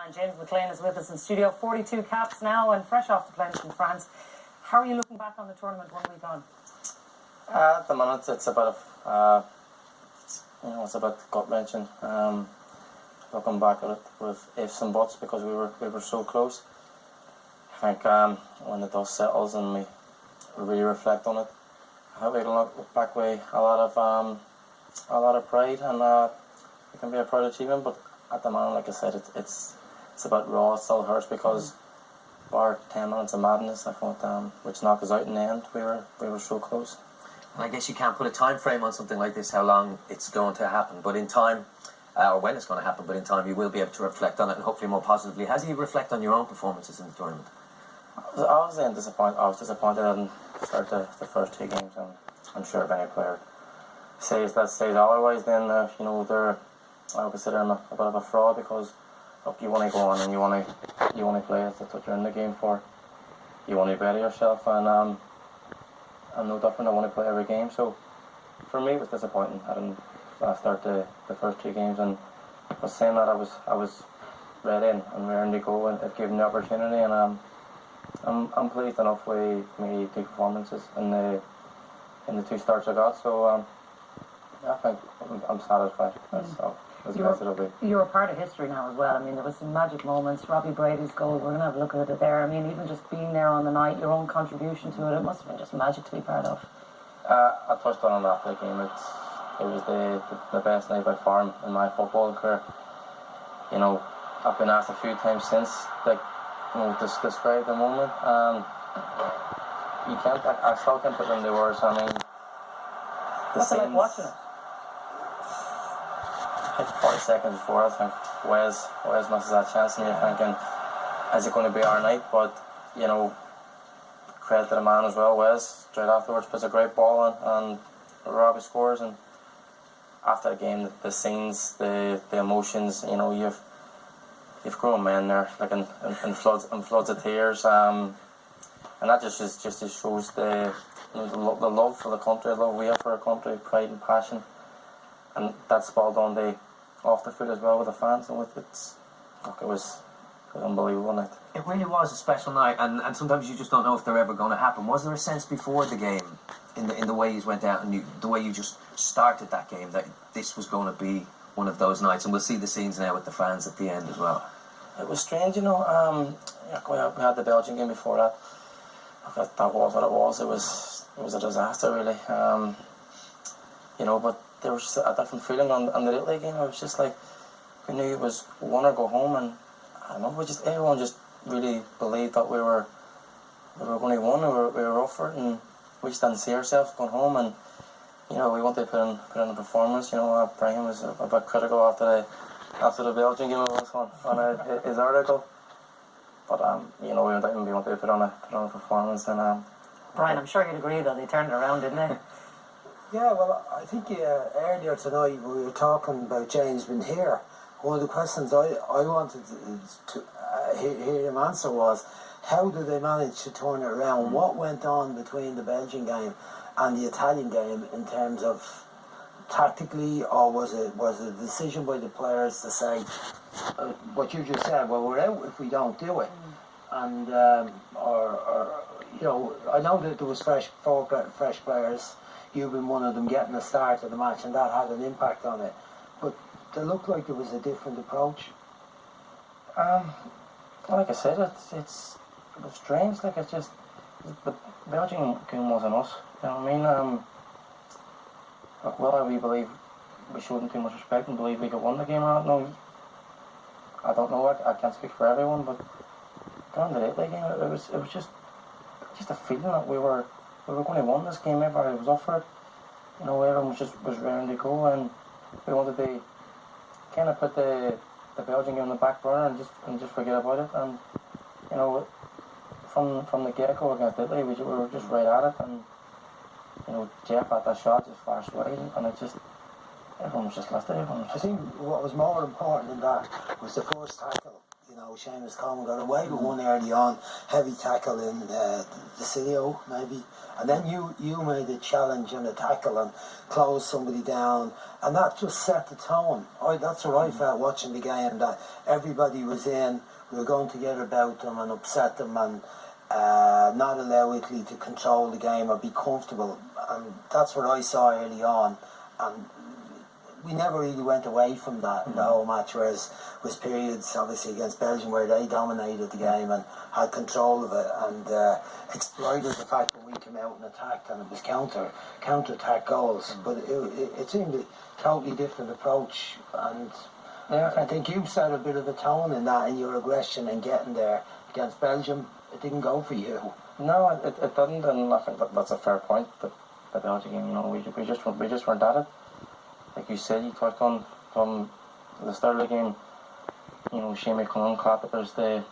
And James McClean is with us in studio. 42 caps now and fresh off the plunge in France. How are you looking back on the tournament 1 week on? At the moment, it's a bit of, it's a bit gut-wrenching. Looking back at it with ifs and buts because we were so close. I think when the dust settles and we really reflect on it, I think we can look back with a lot of pride, and it can be a proud achievement. But at the moment, like I said, it's a bit raw. It still hurts because bar 10 minutes of madness, I thought, which knocked us out in the end. We were so close. And I guess you can't put a time frame on something like this, how long it's going to happen, but in time, or when it's going to happen, but in time you will be able to reflect on it and hopefully more positively. How do you reflect on your own performances in the tournament? I was disappointed I didn't start the first 2 games, and I'm sure if any player says otherwise, then I would consider him a bit of a fraud, because look, you want to go on and you want to play it. That's what you're in the game for. You want to better yourself, and I'm no different. I want to play every game. So for me, it was disappointing. I didn't start the first 2 games, and I was saying that I was ready and raring to go, and it gave me the opportunity, and I'm pleased enough with my 2 performances in the 2 starts I got. So I think I'm satisfied. That's all. You're a part of history now as well. I mean, there was some magic moments. Robbie Brady's goal, we're going to have a look at it there. I mean, even just being there on the night, your own contribution to it must have been just magic to be part of. I touched on it after the game. It was the best night by far in my football career. You know, I've been asked a few times since, describe the moment. I still can't put it into words. I mean, what's it like watching it? 40 seconds before, I think Wes misses that chance, and you're thinking, is it going to be our night? But credit to the man as well. Wes straight afterwards puts a great ball in, and Robbie scores. And after the game, the scenes, the emotions, you've grown men there, like in floods of tears, and that just shows the love for the country, the love we have for our country, pride and passion, and that's spelled on off the field as well with the fans. And it was an unbelievable night. It really was a special night, and sometimes you just don't know if they're ever going to happen. Was there a sense before the game, in the way you went out and the way you just started that game, that this was going to be one of those nights? And we'll see the scenes now with the fans at the end as well. It was strange, we had the Belgian game before that. That was what it was. It was a disaster, really. But there was just a different feeling on the Italy game. It was just like we knew it was win or go home, and I don't know, everyone just really believed that we were going to win. We were up for it, and we just didn't see ourselves going home. And we wanted to put in a performance. Brian was a bit critical after the Belgian game on his article, but we wanted to put on a performance. And Brian, I'm sure you'd agree though, they turned it around, didn't they? Yeah, well, I think earlier tonight we were talking about James being here. One of the questions I wanted to hear him answer was, how did they manage to turn it around? What went on between the Belgian game and the Italian game in terms of tactically, or was it a decision by the players to say what you just said? Well, we're out if we don't do it, and I know that there was 4 fresh players. You've been one of them getting the start of the match, and that had an impact on it. But it looked like there was a different approach. Like I said, it was strange. Like, it's just the Belgian game wasn't us. You know what I mean? We believe we showed them too much respect and believe we could win the game. I don't know. I can't speak for everyone, but during the Italy game, it was just a feeling that we were going to win this game. Everybody was up for it. Everyone was raring to go, and we wanted to kind of put the Belgian game on the back burner and just forget about it. And from the get-go against Italy, we were just right at it. And Jeff at that shot just flashed wide, and everyone was just lifted. I think what was more important than that was the first tackle. know, Seamus Coleman got away with one early on, heavy tackle in the CEO maybe, and then you made a challenge and a tackle and closed somebody down, and that just set the tone. That's what I felt watching the game, that everybody was in, we were going to get about them and upset them and not allow Italy to control the game or be comfortable, and that's what I saw early on, and we never really went away from that in the whole match, whereas was periods obviously against Belgium where they dominated the game and had control of it and exploited the fact that we came out and attacked, and it was counter-attack goals, but it seemed a totally different approach, and I think you set a bit of a tone in that, in your aggression and getting there against Belgium. It didn't go for you. No, it didn't, and I think that's a fair point. But the Belgian game, you know, we just weren't at it. Like you said, you touched on from the start of the game. You know, Shane McClean caught that there's the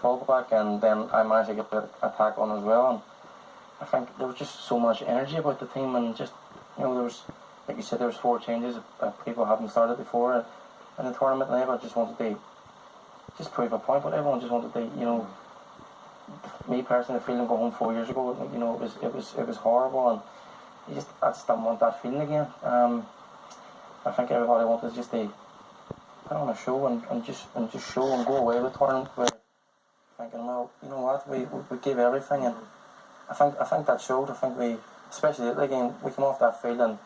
fullback, and then I managed to get the attack on as well. And I think there was just so much energy about the team, and just, you know, there was, like you said, there was 4 changes that people haven't started before in the tournament, and everyone just wanted to just prove a point, but everyone just wanted to, you know. Me personally, the feeling going home 4 years ago, you know, it was horrible, and I just don't want that feeling again. I think everybody wanted just to put on a show and just show and go away with the tournament with thinking, well, you know what, we gave everything, and I think that showed. I think we, especially the game, we came off that field and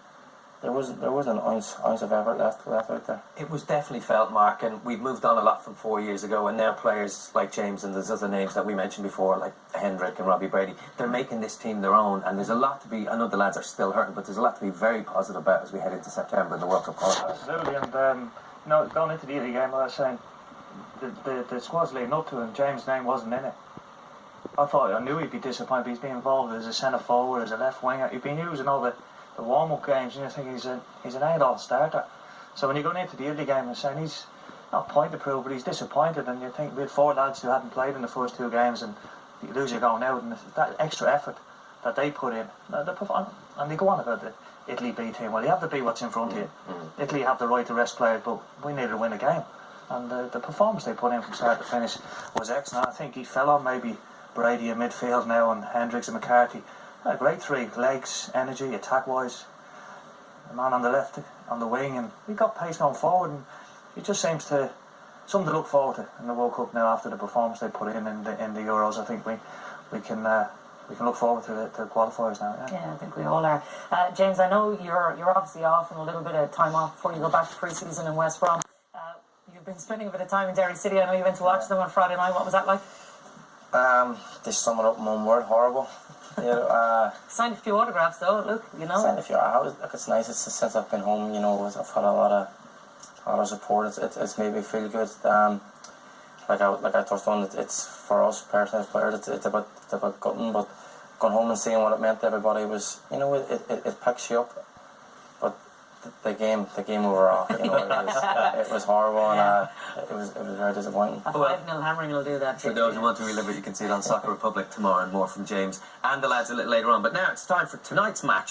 there wasn't an ounce of effort left out there. It was definitely felt, Mark, and we've moved on a lot from 4 years ago, and now players like James and there's other names that we mentioned before, like Hendrick and Robbie Brady, they're making this team their own, and there's a lot to be, I know the lads are still hurting, but there's a lot to be very positive about as we head into September in the World Cup qualifiers. Absolutely, and you know, going into the Italy game, I was saying, the squad's leading up to it, and James' name wasn't in it. I knew he'd be disappointed, but he's been involved as a centre forward, as a left winger. He'd been using all the warm-up games, and you think he's an 8-all starter. So when you're going into the Italy game and saying he's not point to prove, but he's disappointed, and you think we had 4 lads who hadn't played in the first 2 games, and you lose, you're going out, and that extra effort that they put in, and they go on about the Italy B team. Well, you have to be what's in front of you. Italy have the right to rest players, but we needed to win a game, and the performance they put in from start to finish was excellent. I think he fell on maybe Brady in midfield now, and Hendricks and McCarthy. A great 3, legs, energy, attack-wise. The man on the left, on the wing, and he got pace going forward, and it just seems to something to look forward to in the World Cup now after the performance they put in the Euros. I think we can look forward to the qualifiers now. Yeah, I think we all are. James, I know you're obviously off and a little bit of time off before you go back to pre-season in West Brom. You've been spending a bit of time in Derry City. I know you went to watch them on Friday night. What was that like? Just sum it up in one word: horrible. Signed a few autographs though. Look, you know. Signed a few. Look, it's nice. Since I've been home, you know, I've had a lot of support. It's made me feel good. Like I touched on, it's for us personally as players. It's about gutting, but going home and seeing what it meant to everybody was, you know, it picks you up. But the game overall, you know, it was horrible, and it was very disappointing. A 5-0 hammering will do that. For those who want to relive it, you can see it on Soccer Republic tomorrow, and more from James and the lads a little later on. But now it's time for tonight's match.